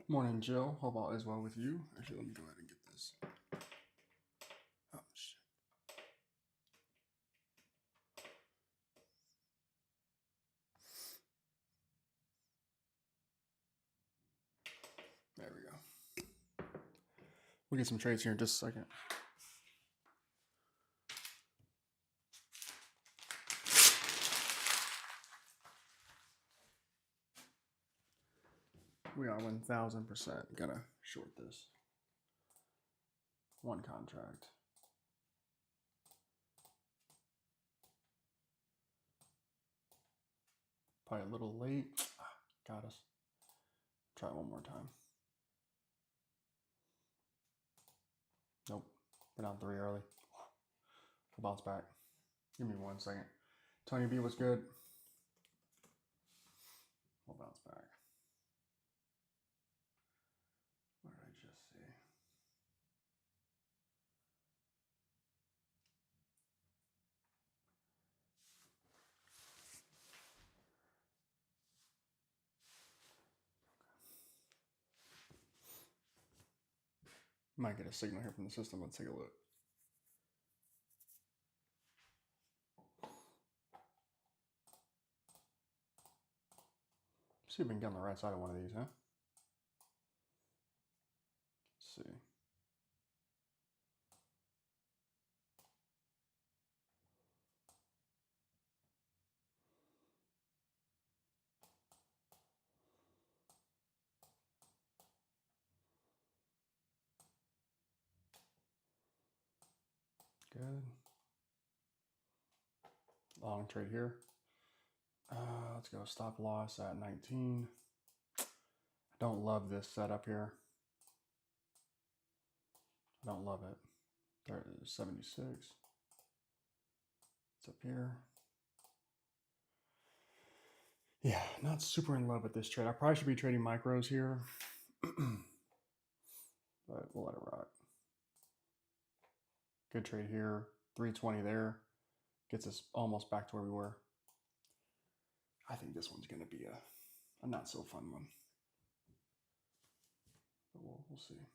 Morning, Jill. Hope all is well with you. Actually, let me go ahead and get this. Oh, shit. There we go. We'll get some trades here in just a second. We are 1000% gonna short this. One contract. Probably a little late. Got us. Try it one more time. Nope. We're down 3 early. We'll bounce back. Give me 1 second. Tony B, what's good? We'll bounce back. What did I just see? Might get a signal here from the system. Let's take a look. See if we can get on the right side of one of these, huh? Let's see. Good. Long trade here. Let's go stop loss at 19. I don't love this setup here. I don't love it. There's 76. It's up here. Yeah, not super in love with this trade. I probably should be trading micros here, but we'll let it rock. Good trade here. 320 there. Gets us almost back to where we were. I think this one's going to be a not so fun one. But we'll see.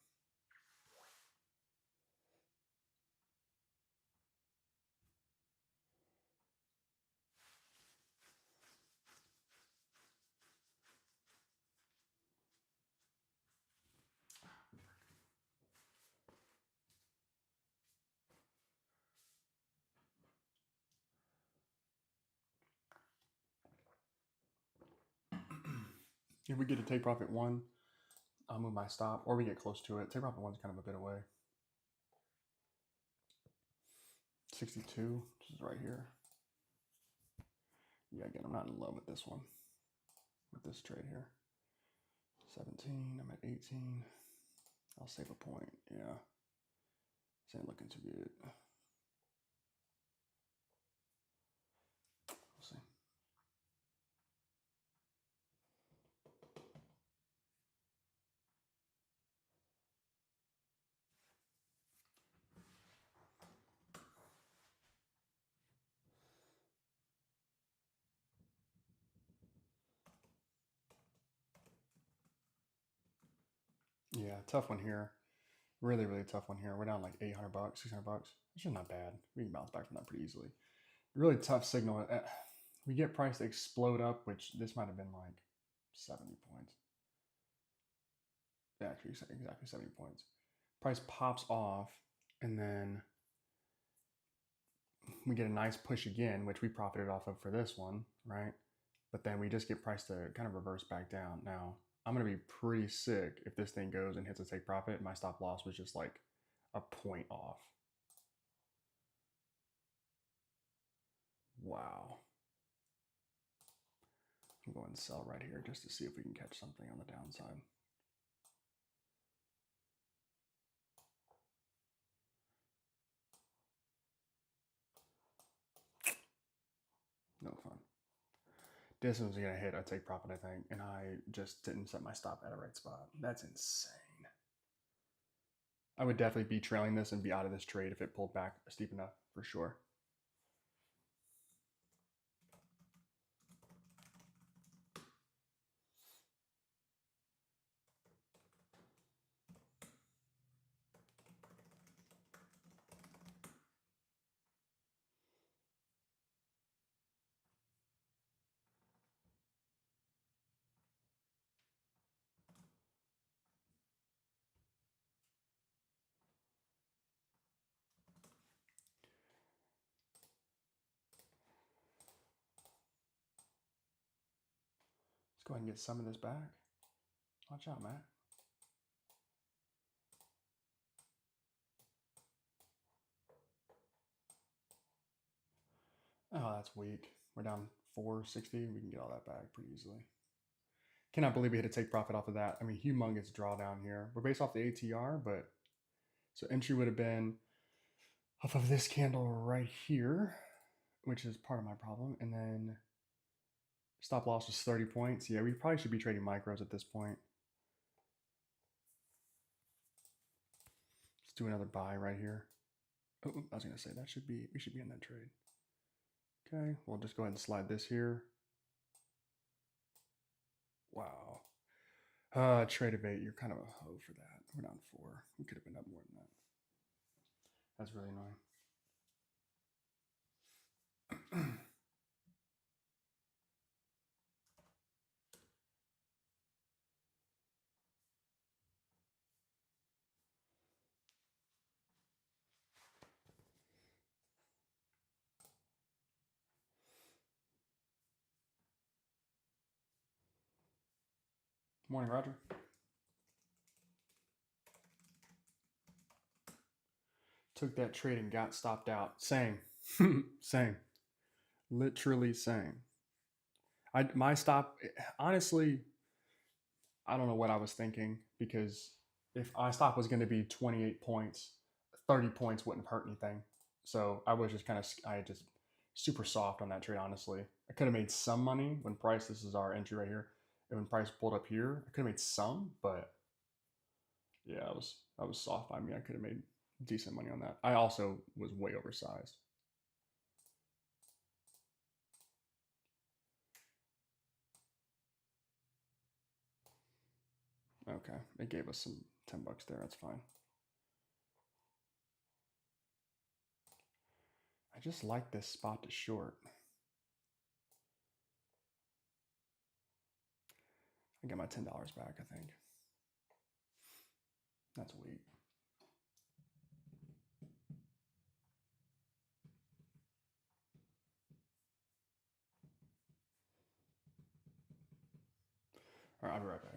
If we get to take profit 1, I'll move my stop, or we get close to it. Take profit 1's kind of a bit away. 62, which is right here. Yeah, again, I'm not in love with this one, with this trade here. 17, I'm at 18. I'll save a point, yeah. This ain't looking too good. We'll see. Yeah, tough one here. Really, really tough one here. We're down like 800 bucks, 600 bucks. It's just not bad. We can bounce back from that pretty easily. Really tough signal. We get price to explode up, which this might have been like 70 points. Yeah, actually, exactly 70 points. Price pops off, and then we get a nice push again, which we profited off of for this one, right? But then we just get price to kind of reverse back down. Now, I'm going to be pretty sick if this thing goes and hits a take profit. My stop loss was just like a point off. Wow. I'm going to sell right here just to see if we can catch something on the downside. No fun. This one's going to hit a take profit, I think, and I just didn't set my stop at a right spot. That's insane. I would definitely be trailing this and be out of this trade if it pulled back steep enough, for sure. go ahead and get some of this back. Watch out, Matt. Oh, that's weak. We're down 460. We can get all that back pretty easily. Cannot believe we had to take profit off of that. I mean, humongous drawdown here. We're based off the ATR, but so entry would have been off of this candle right here, which is part of my problem. And then stop loss was 30 points. Yeah, we probably should be trading micros at this point. Let's do another buy right here. Oh, I was going to say we should be in that trade. Okay, we'll just go ahead and slide this here. Wow. Trade of 8, you're kind of a hoe for that. We're down 4. We could have been up more than that. That's really annoying. Morning, Roger. Took that trade and got stopped out. Same. Same. Literally same. My stop, honestly, I don't know what I was thinking, because if my stop was going to be 28 points, 30 points wouldn't have hurt anything. So I was just I just super soft on that trade, honestly. I could have made some money when price, this is our entry right here. And when price pulled up here, I could have made some, but yeah, I was soft by me. I could have made decent money on that. I also was way oversized. Okay, it gave us some 10 bucks there. That's fine. I just like this spot to short. I get my $10 back, I think. That's weak. All right, I'll be right back.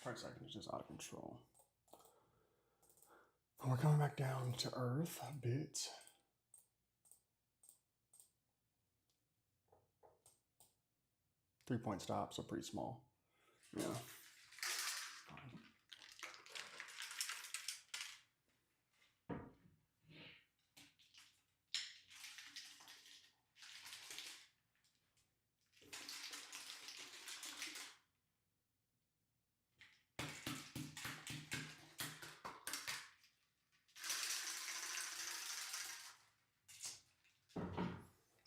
Price action is just out of control. We're coming back down to earth a bit. Three-point stop, so pretty small. Yeah.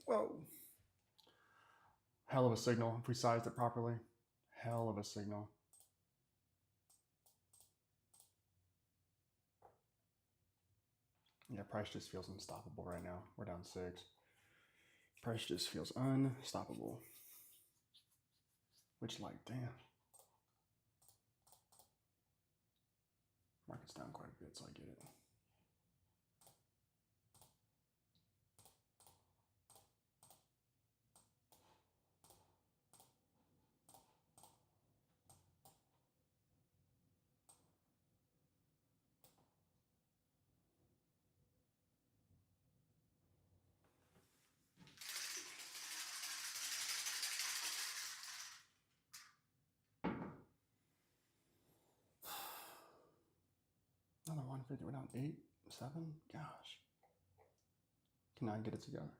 Whoa. Hell of a signal if we sized it properly. Hell of a signal. Yeah, price just feels unstoppable right now. We're down 6. Price just feels unstoppable. Which, like, damn. Market's down quite a bit, so I get it. Another 150. We're down 8, 7. Gosh. Can I get it together?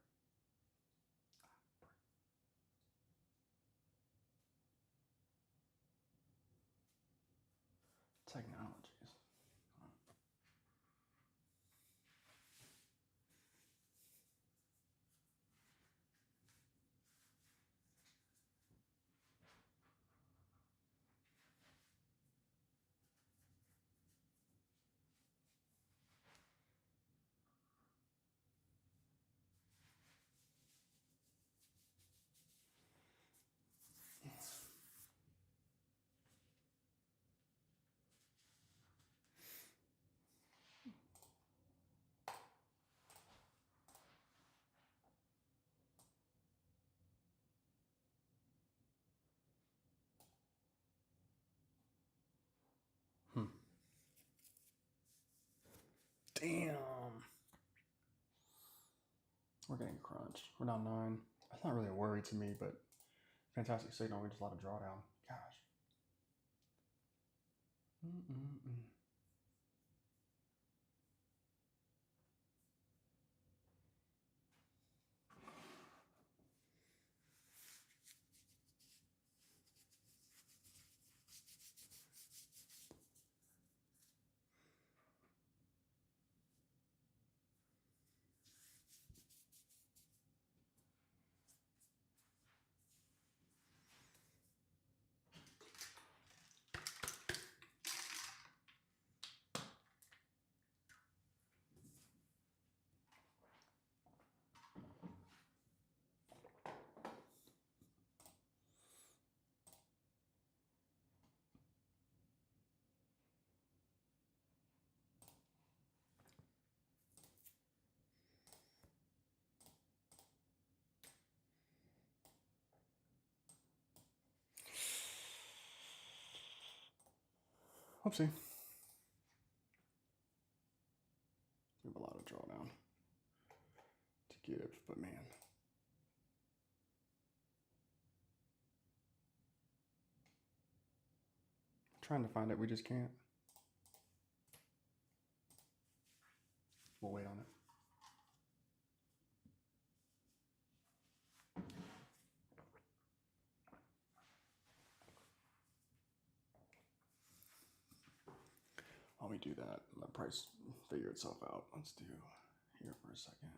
Technologies. Damn. We're getting crunched. We're down 9. That's not really a worry to me, but fantastic signal. We just let a drawdown. Gosh. Whoopsie. We have a lot of drawdown to give, but man. Trying to find it, we just can't. We'll wait on it. While we do that, let price figure itself out. Let's do here for a second.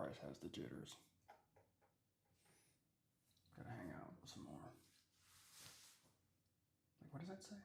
price has the jitters. Gotta hang out some more. Like, what does that say?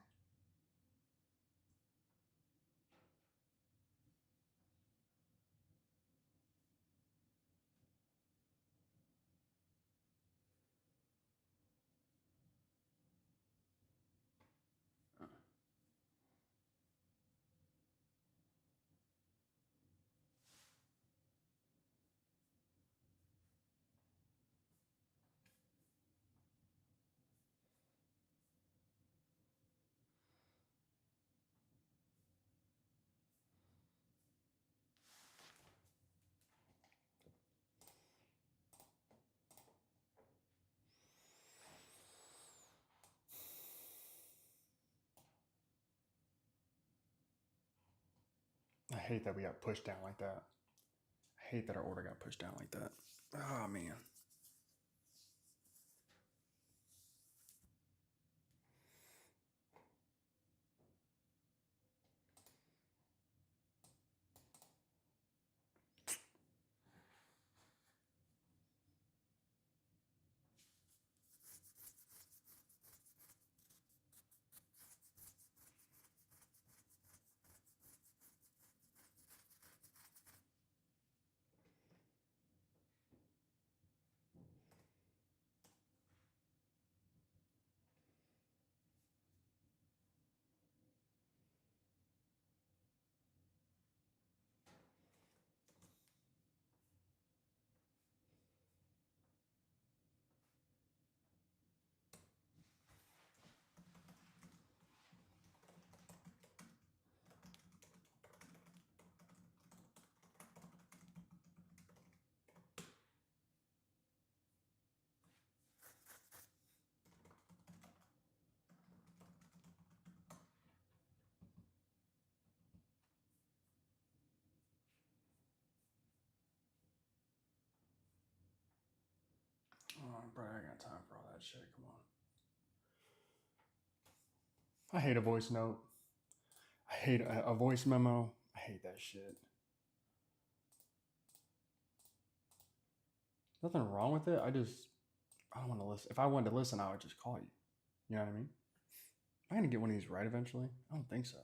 I hate that we got pushed down like that. I hate that our order got pushed down like that. Oh, man. Oh, bro, I got time for all that shit. Come on. I hate a voice note. I hate a voice memo. I hate that shit. Nothing wrong with it. I don't want to listen. If I wanted to listen, I would just call you. You know what I mean? Am I going to get one of these right eventually? I don't think so.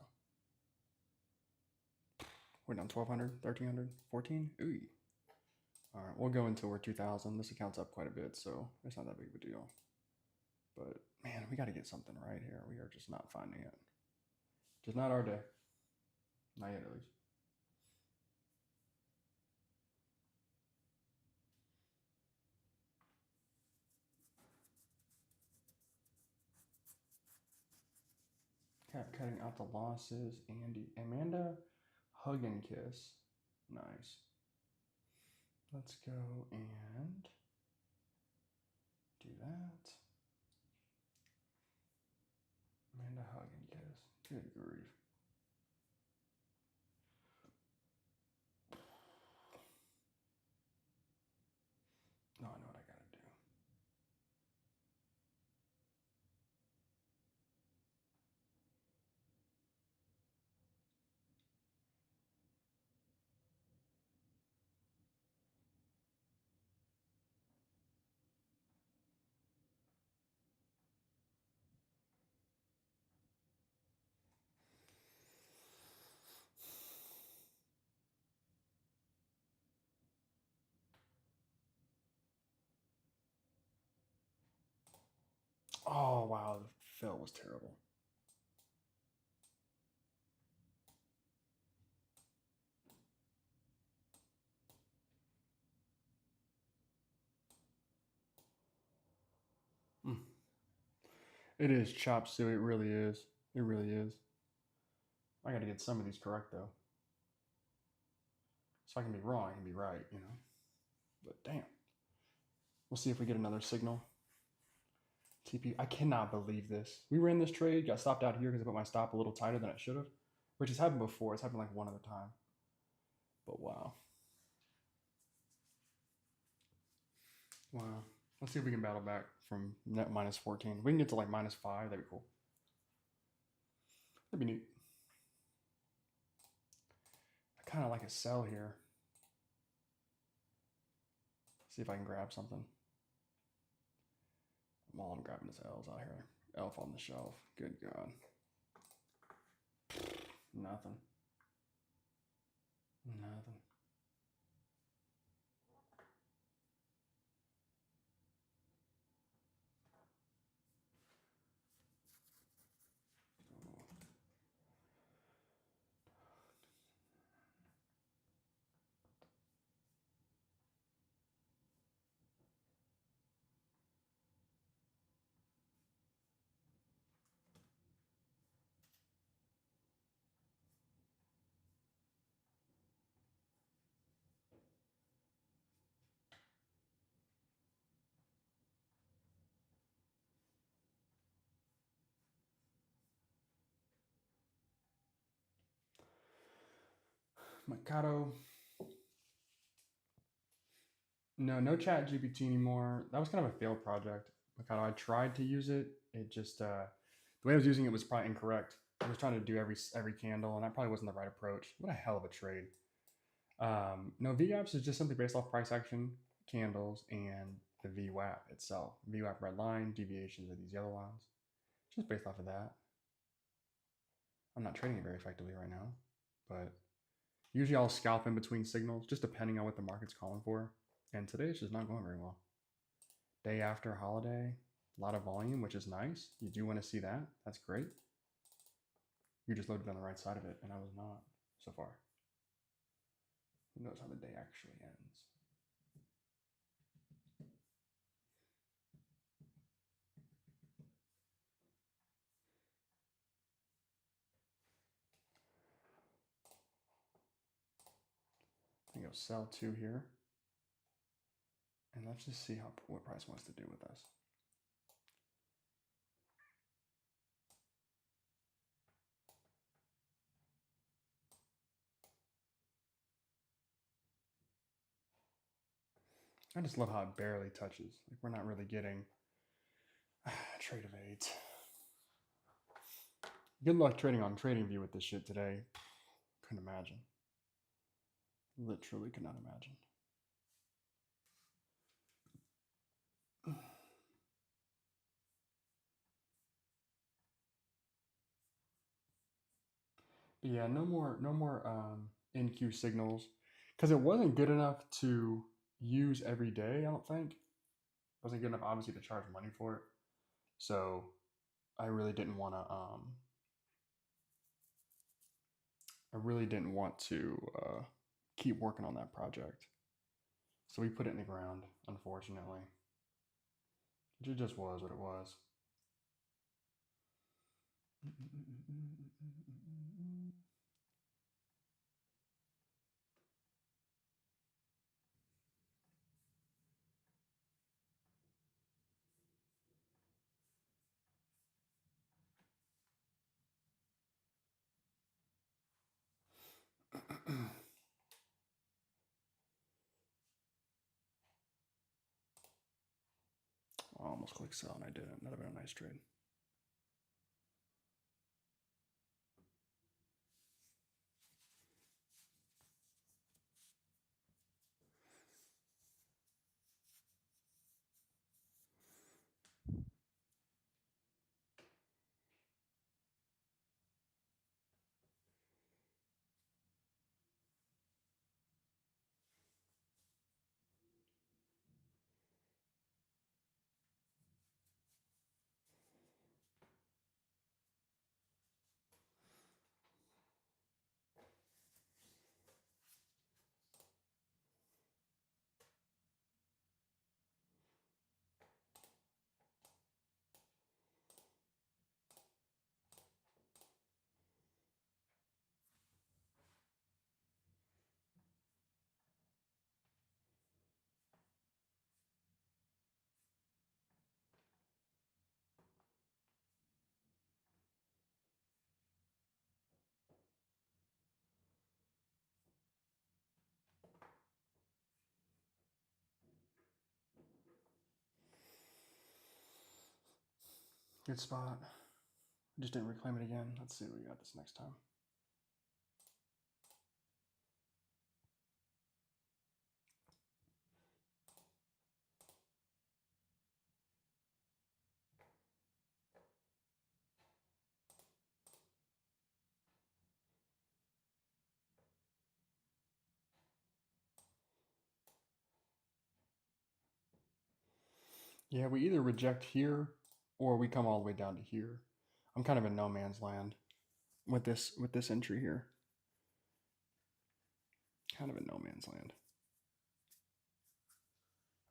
We're down 1,200, 1,300, 14? Ooh. All right, we'll go until we're 2,000. This account's up quite a bit, so it's not that big of a deal. But, man, we got to get something right here. We are just not finding it. Just not our day. Not yet, at least. Kept cutting out the losses. Amanda Hug and Kiss. Nice. Let's go and do that. Amanda Hug and Kiss. Good grief. No, I know what I gotta do. Oh, wow. The fill was terrible. Mm. It is chop suey. It really is. It really is. I got to get some of these correct, though. So I can be wrong, I can be right, you know. But damn. We'll see if we get another signal. TP. I cannot believe this. We ran this trade, got stopped out here because I put my stop a little tighter than I should have, which has happened before. It's happened like one other time. But wow. Wow. Let's see if we can battle back from net minus 14. If we can get to like minus 5, that'd be cool. That'd be neat. I kind of like a sell here. See if I can grab something. All I'm grabbing is L's out here. Elf on the shelf. Good God. Nothing. Nothing. Mikado. No chat GPT anymore. That was kind of a failed project. Mikado, I tried to use it. It just, the way I was using it was probably incorrect. I was trying to do every candle, and that probably wasn't the right approach. What a hell of a trade. No, VGAPS is just simply based off price action, candles, and the VWAP itself. VWAP red line, deviations of these yellow lines. Just based off of that. I'm not trading it very effectively right now, but usually I'll scalp in between signals, just depending on what the market's calling for. And today it's just not going very well. Day after holiday, a lot of volume, which is nice. You do want to see that. That's great. You just loaded on the right side of it, and I was not so far. Who knows how the day actually ends? I think I'll sell 2 here. And let's just see what price wants to do with us. I just love how it barely touches. Like, we're not really getting trade of 8. Good luck trading on TradingView with this shit today. Couldn't imagine. Literally could not imagine. But yeah, no more NQ signals, because it wasn't good enough to use every day. I don't think it wasn't good enough, obviously, to charge money for it. So I really didn't want to. I really didn't want to keep working on that project. So we put it in the ground, unfortunately. It just was what it was. I almost clicked sell and I didn't. That'd have been a nice trade. Good spot. Just didn't reclaim it again. Let's see what we got this next time. Yeah, we either reject here or we come all the way down to here. I'm kind of in no man's land with this entry here. Kind of in no man's land.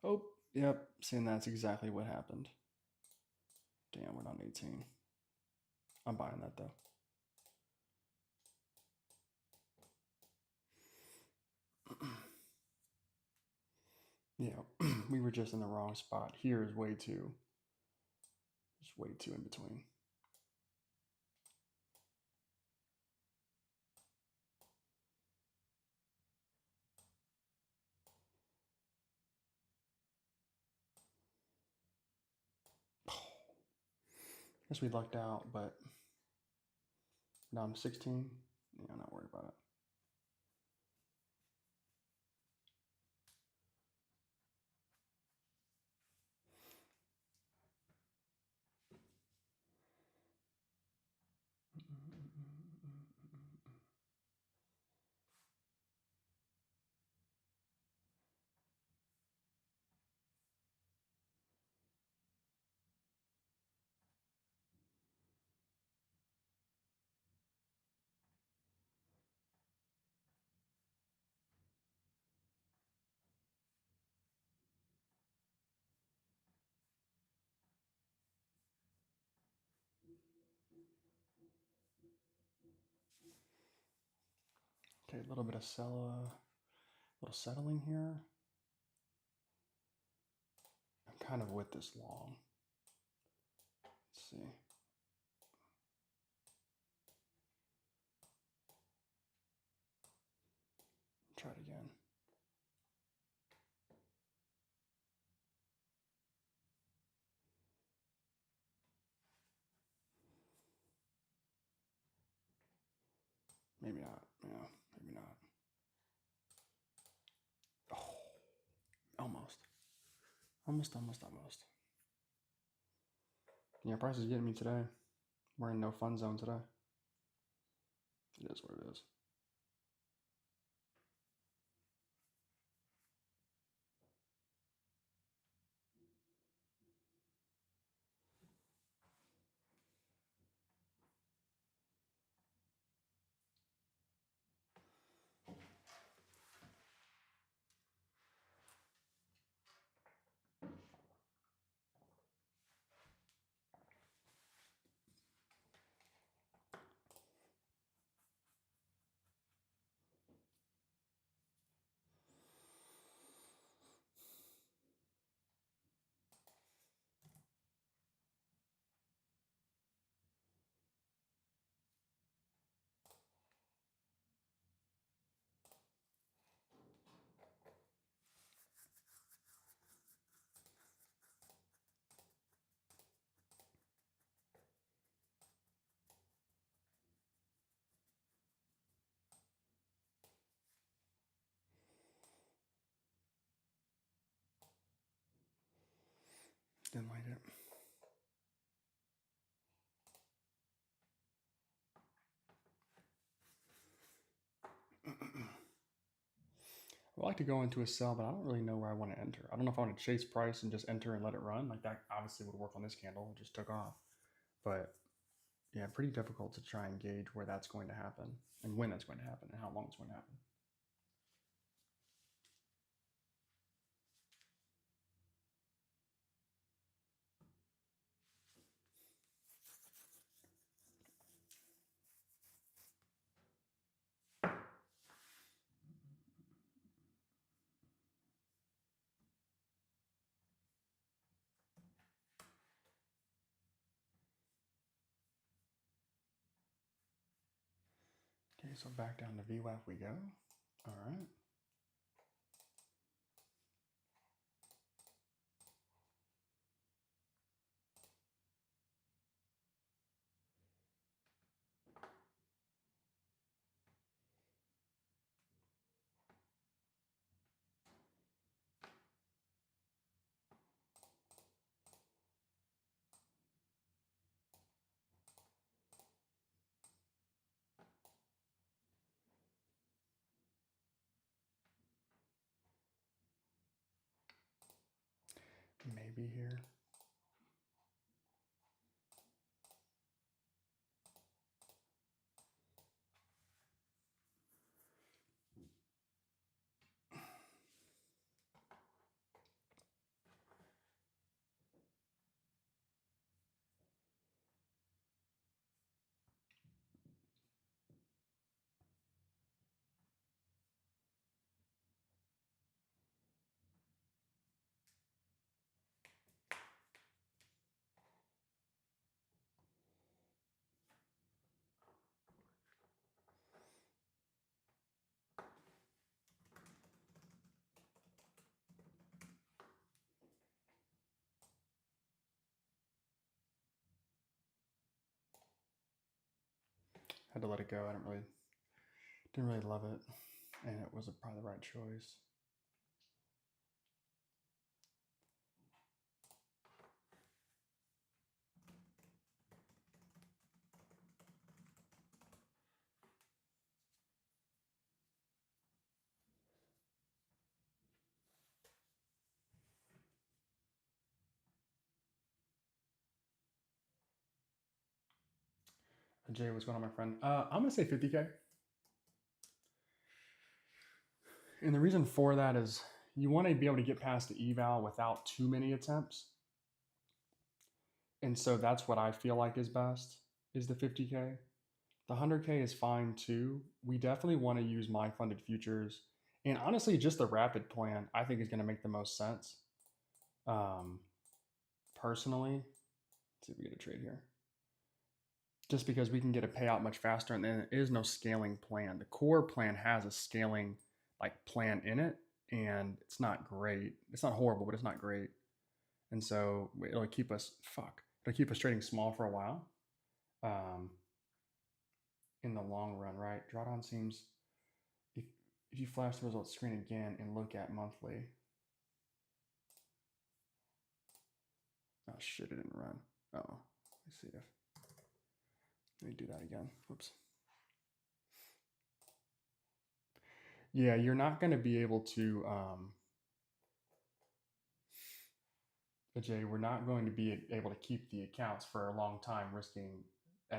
Oh, yep. Seeing that's exactly what happened. Damn, we're down 18. I'm buying that though. Yeah, we were just in the wrong spot. Here is way too, just way too in between. Guess we lucked out, but now I'm 16. Yeah, I'm not worried about it. Okay, a little bit of little settling here. I'm kind of with this long. Let's see. Try it again. Maybe not. Yeah, maybe not. Oh, almost. Almost. Yeah, price is getting me today. We're in no fun zone today. It is what it is. Didn't like it. I like to go into a sell, but I don't really know where I want to enter. I don't know if I want to chase price and just enter and let it run. Like that obviously would work on this candle. It just took off. But yeah, pretty difficult to try and gauge where that's going to happen and when that's going to happen and how long it's going to happen. Okay, so back down to VWAP we go. All right. maybe here. Had to let it go. I didn't really love it, and it was probably the right choice. Jay, what's going on, my friend? I'm gonna say 50K. And the reason for that is you want to be able to get past the eval without too many attempts. And so that's what I feel like is best, is the 50K. The 100K is fine too. We definitely want to use my funded futures. And honestly, just the rapid plan, I think is going to make the most sense. Personally, let's see if we get a trade here. Just because we can get a payout much faster, and then there is no scaling plan. The core plan has a scaling plan in it, and it's not great. It's not horrible, but it's not great. And so it'll keep us trading small for a while. In the long run, right? Drawdown seems, if you flash the results screen again and look at monthly. Oh shit, it didn't run. Oh, let's see if, let me do that again. Whoops. Yeah, you're not going to be able to, Jay, we're not going to be able to keep the accounts for a long time, risking,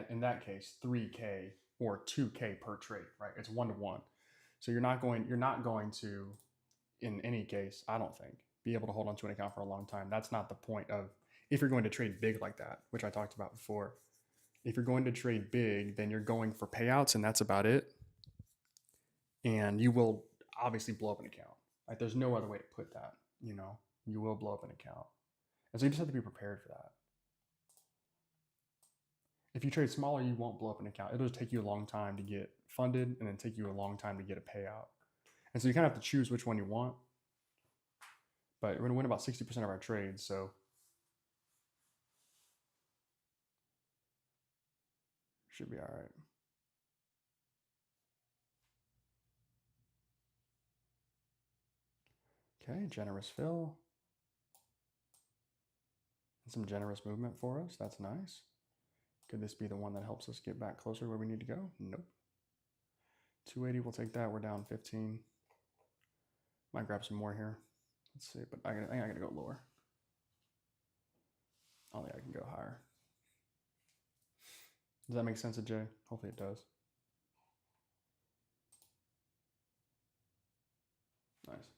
in that case, 3K or 2K per trade, right? It's 1-to-1. So you're not going to, in any case, I don't think, be able to hold on to an account for a long time. That's not the point of, if you're going to trade big like that, which I talked about before. If you're going to trade big, then you're going for payouts, and that's about it. And you will obviously blow up an account. Like, there's no other way to put that. You will blow up an account. And so you just have to be prepared for that. If you trade smaller, you won't blow up an account. It'll just take you a long time to get funded, and then take you a long time to get a payout. And so you kind of have to choose which one you want. But we're going to win about 60% of our trades, so should be all right. Okay, generous fill. And some generous movement for us. That's nice. Could this be the one that helps us get back closer to where we need to go? Nope. 280, we'll take that. We're down 15. Might grab some more here. Let's see, but I think I gotta go lower. I don't think I can go higher. Does that make sense to Jay? Hopefully it does. Nice.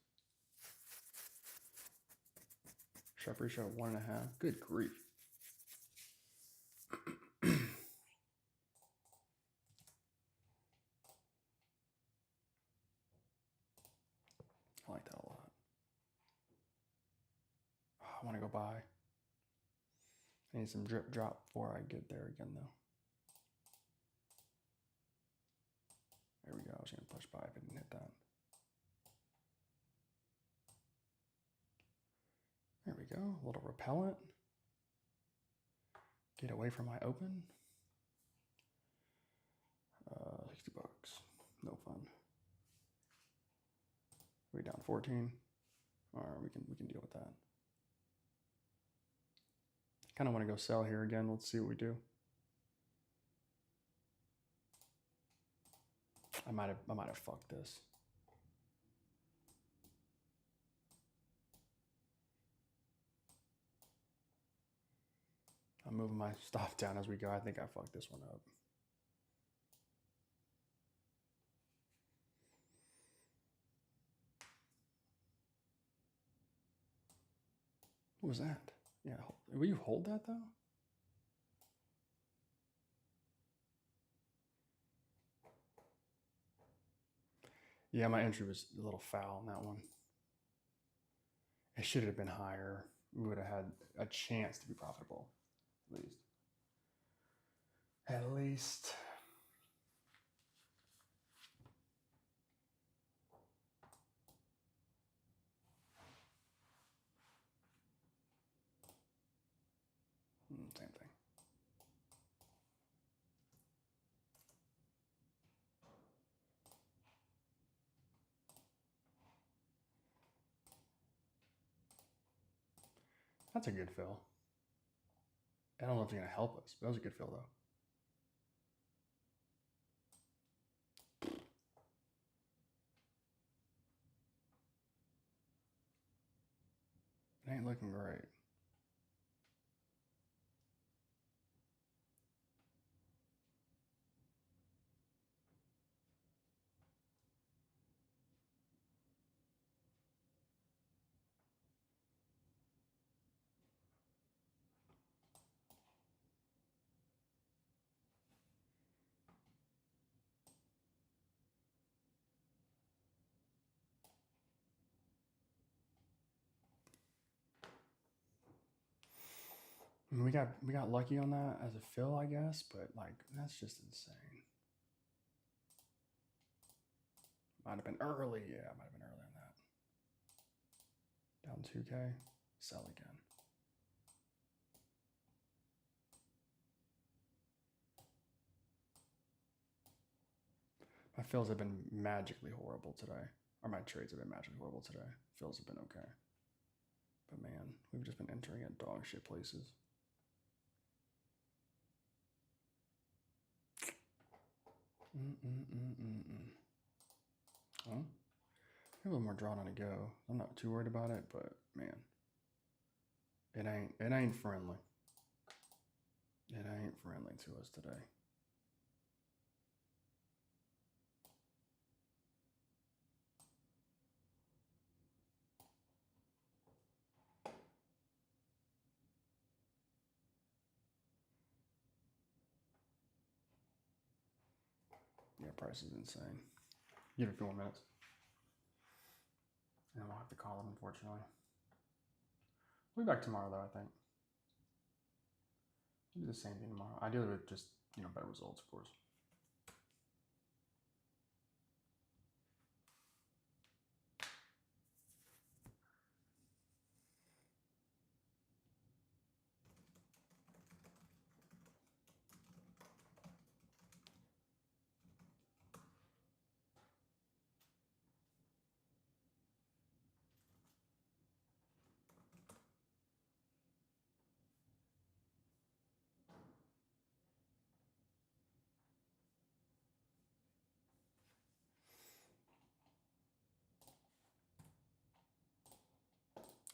Sharp ratio 1.5. Good grief. I like that a lot. Oh, I want to go buy. I need some drip drop before I get there again, though. There we go. I was going to push buy if I didn't hit that. There we go. A little repellent. Get away from my open. 60 bucks. No fun. We down 14. All right, we can deal with that. Kind of want to go sell here again. Let's see what we do. I might have fucked this. I'm moving my stop down as we go. I think I fucked this one up. What was that? Yeah, will you hold that though? Yeah, my entry was a little foul on that one. It should have been higher. We would have had a chance to be profitable, at least. At least. Same thing. That's a good fill. I don't know if it's going to help us, but that was a good fill, though. It ain't looking great. I mean, we got lucky on that as a fill, I guess, but like that's just insane. Might have been early, yeah, might have been early on that. Down 2K, sell again. My fills have been magically horrible today, or my trades have been magically horrible today. Fills have been okay, but man, we've just been entering at dog shit places. Oh, a little more drawn on to go. I'm not too worried about it, but man, it ain't friendly. It ain't friendly to us today. Yeah, price is insane. Give it a few more minutes. And we'll have to call them, unfortunately. We'll be back tomorrow, though, I think. We'll do the same thing tomorrow. Ideally with just, better results, of course.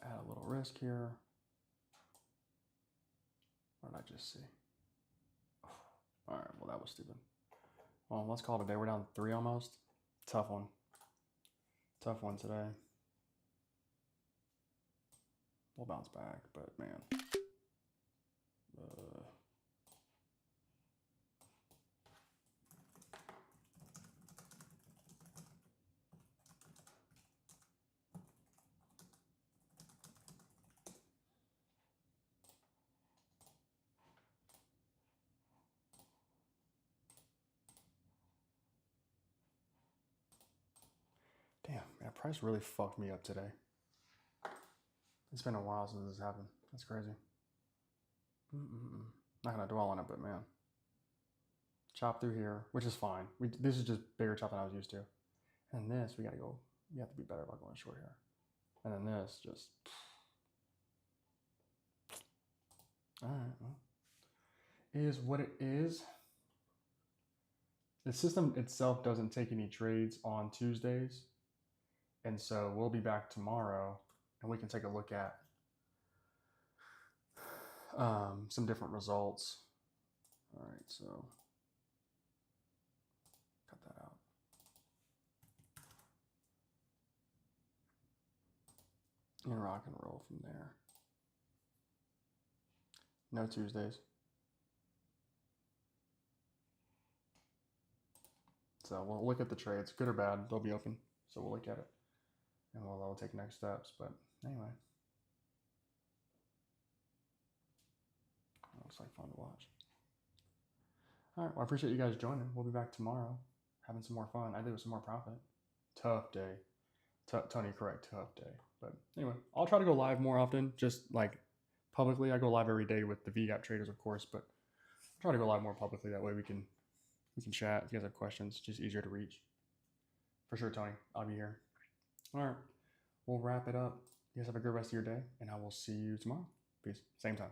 Add a little risk here. What did I just see? Oh, all right, well, that was stupid. Well, let's call it a day. We're down 3 almost. Tough one. Tough one today. We'll bounce back, but man. Damn, man, price really fucked me up today. It's been a while since this happened. That's crazy. Not gonna dwell on it, but man. Chop through here, which is fine. This is just bigger chop than I was used to. And this, we have to be better about going short here. And then this, just. All right, well, is what it is. The system itself doesn't take any trades on Tuesdays. And so we'll be back tomorrow and we can take a look at some different results. All right, so cut that out. And rock and roll from there. No Tuesdays. So we'll look at the trades, good or bad, they'll be open. So we'll look at it and we'll take next steps. But anyway, looks like fun to watch. All right, well, I appreciate you guys joining. We'll be back tomorrow having some more fun. I did with some more profit. Tough day. Tony, correct, tough day. But anyway, I'll try to go live more often, just like publicly. I go live every day with the VGAP traders, of course, but I'll try to go live more publicly. That way we can chat. If you guys have questions, just easier to reach. For sure, Tony, I'll be here. All right, we'll wrap it up. You guys have a good rest of your day, and I will see you tomorrow. Peace. Same time.